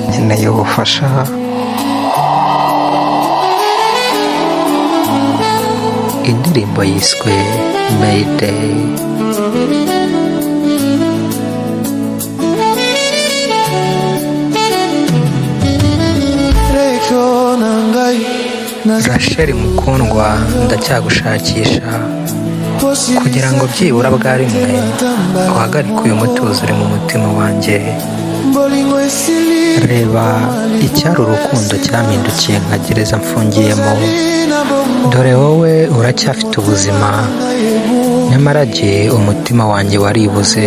nkeneye ubufasha. Indirimbo yiswe Mayday. Rachel mukundwa, ndacyagushakisha kugira ngo byibura bwa rimwe uhagarike uyu mutuzo uri mu mutima wanjye. Reba icyari urukundo cyampindukiye nka gereza mfungiyemo. Dore wowe uracyafite ubuzima, nyamara jye umutima wanjye waribuze.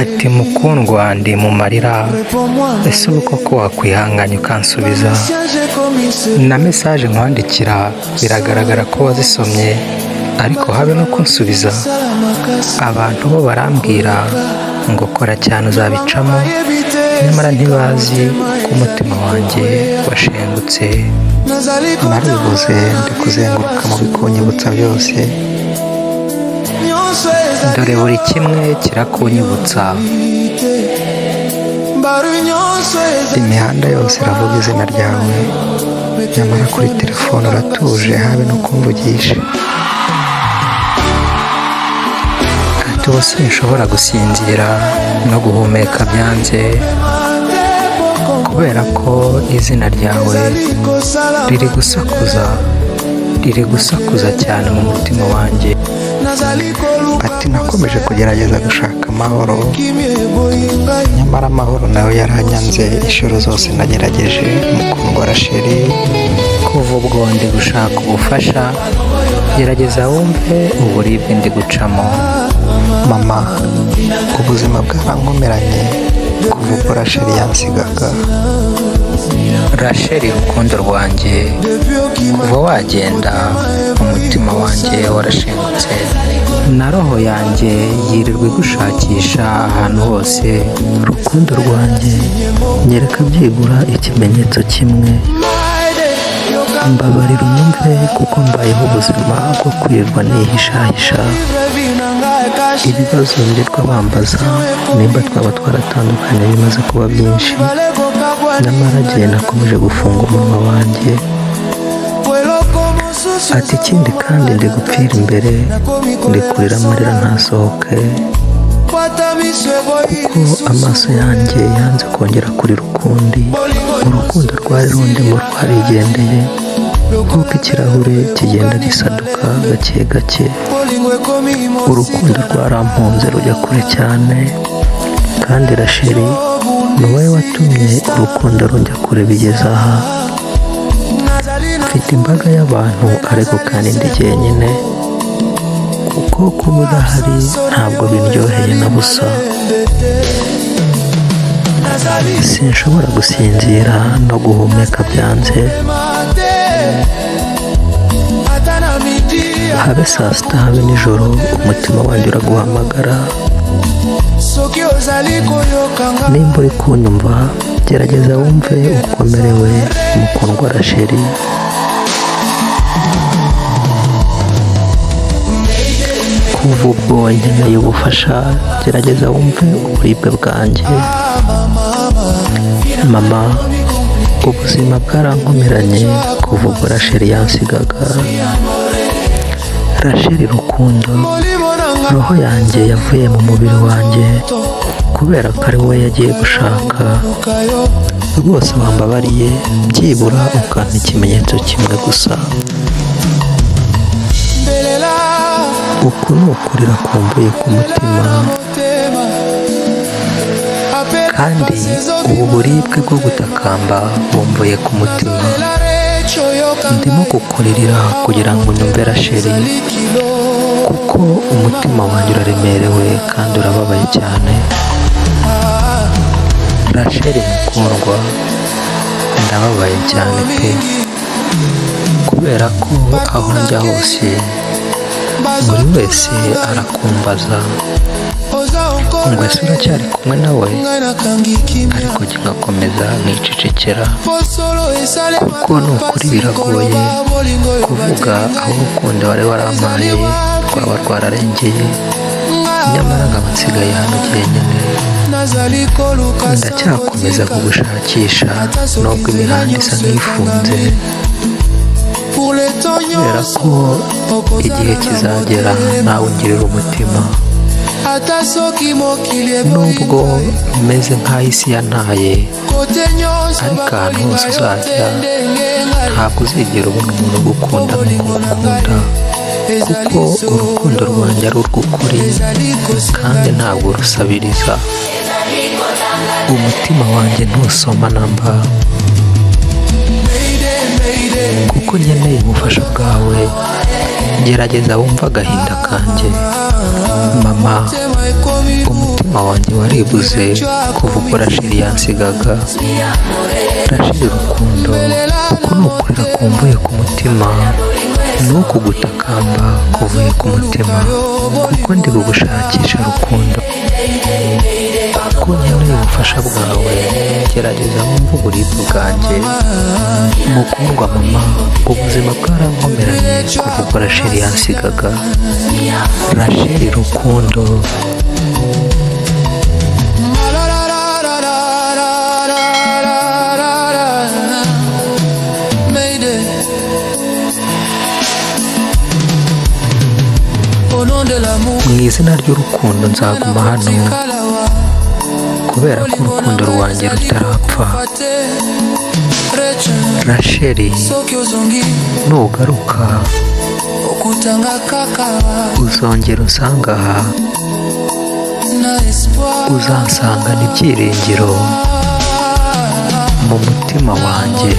Ati mukundwa, ndi mu marira, ese ubu koko wakwihanganya ukansubiza? Na mesaje nkwandikira biragaragara ko wazisomye, ariko habe no kunsubiza. Abantu bo barambwira ngo kora cyane uzabicamo, nyamara ntibazi ko umutima wanjye washengutse. Naribuze ndi kuzenguruka mu bikunyibutsa byose, dore buri kimwe kirakunyibutsa. Imihanda yose iravuga izina ryawe, nyamara kuri telefone uratuje habe no kumvugisha. Ati ubu sinshobora gusinzira no guhumeka byanze, kubera ko izina ryawe riri gusakuza cyane mu mutima wanjye. Ati nakomeje kugerageza gushaka amahoro, nyamara amahoro nawe yaranyanze inshuro zose nagerageje. Mukundwa Rachel, kuva ubwo ndi gushaka ubufasha, gerageza wumve uburibwe ndi gucamo. Mama, ubuzima bwarankomeranye kuva ubwo Rachel yansigaga. Rachel rukundo rwanjye, kuva wagenda umutima wanjye warashengutse, na roho yanjye yirirwa gushakisha ahantu hose. Rukundo rwanjye, nyereka byibura ikimenyetso kimwe, mbabarira unyumve kuko mbayeho ubuzima bwo kwirirwa nihishahisha. Ibibazo birirwa bambaza nimba twaba twaratandukanye bimaze kuba byinshi, nyamara jye nakomeje gufunga umunwa wanjye. Ati ikindi kandi ndi gupfira imbere, ndi kurira amarira ntasohoke, kuko amaso yanjye yanze kongera kurira ukundi. Urukundo rwari rundimo rwarigendeye nk'uko ikirahure kigenda gisaduka gake gake. Urukundo rwarampunze rujya kure cyane, kandi Rachel ni wowe watumye urukundo rujya kure bigeze aha. Mfite imbaga y'abantu ariko kandi ndi jyenyine, kuko kuba udahari ntabwo bindyoheye na busa. Sinshobora gusinzira no guhumeka byanze, habe saa sita habe nijoro umutima wanjye uraguhamagara. Nimba uri kunyumva, gerageza wumve ukomerewe mukundwa Rachel. Kuva ubwo nkeneye ubufasha, gerageza wumve uburibwe bwanjye. Mama, ubuzima bwarankomeranye kuva ubwo Rachel yansigaga. Rachel rukundo, roho yanjye yavuye mu mubiri wanjye kubera ko ari we yagiye gushaka. Rwose wambabariye byibura ukampa ikimenyetso kimwe gusa. Uku ni ukurira kumbuye ku mutima, kandi ubu buribwe bwo gutakamba bumbuye ku mutima. Ndimo kukuririra kugira ngo unyumve Rachel, kuko umutima wanjye uraremerewe kandi urababaye cyane. Rachel mukundwa, ndababaye cyane pe, kubera ko aho njya hose buri wese arakumbaza ngo ese uracyari kumwe nawe, ariko jye ngakomeza nkicecekera, kuko ni ukuri biragoye kuvuga aho urukundo wari warampaye rwaba rwararengeye, nyamara nkaba nsigaye hano jyenyine. ndacyakomeza kugushakisha nubwo imihanda isa nk'ifunze, kubera ko igihe kizagera nawe ungirira umutima. Nubwo meze nk'aho isi yantaye, ariko ahantu hose uzajya ntabwo uzigera ubona umuntu ugukunda nk'uko ngukunda, kuko urukundo rwanjye ari urw'ukuri kandi ntabwo rusabiriza. Umutima wanjye ntusoma namba, kuko nkeneye ubufasha bwawe. Gerageza wumve agahinda kanjye. Mama, umutima wanjye waribuze kuva ubwo Rachel yansigaga. Rachel rukundo, uku ni ukurira kumvuye ku mutima, ni ukugutakamba kuvuye ku mutima, kuko ndi kugushakisha rukundo, kuko nkeneye ubufasha bwawe. Gerageza wumve uburibwe bwanjye. Mukundwa mama, ubuzima bwarankomeranye kuva ubwo Rachel yansigaga. Rachel rukundo. Mu izina ry'urukundo nzaguma hano, kubera ko urukundo rwanjye rutarapfa. Rachel, nugaruka uzongera unsanga aha, uzansangana ibyiringiro mu mutima wanjye.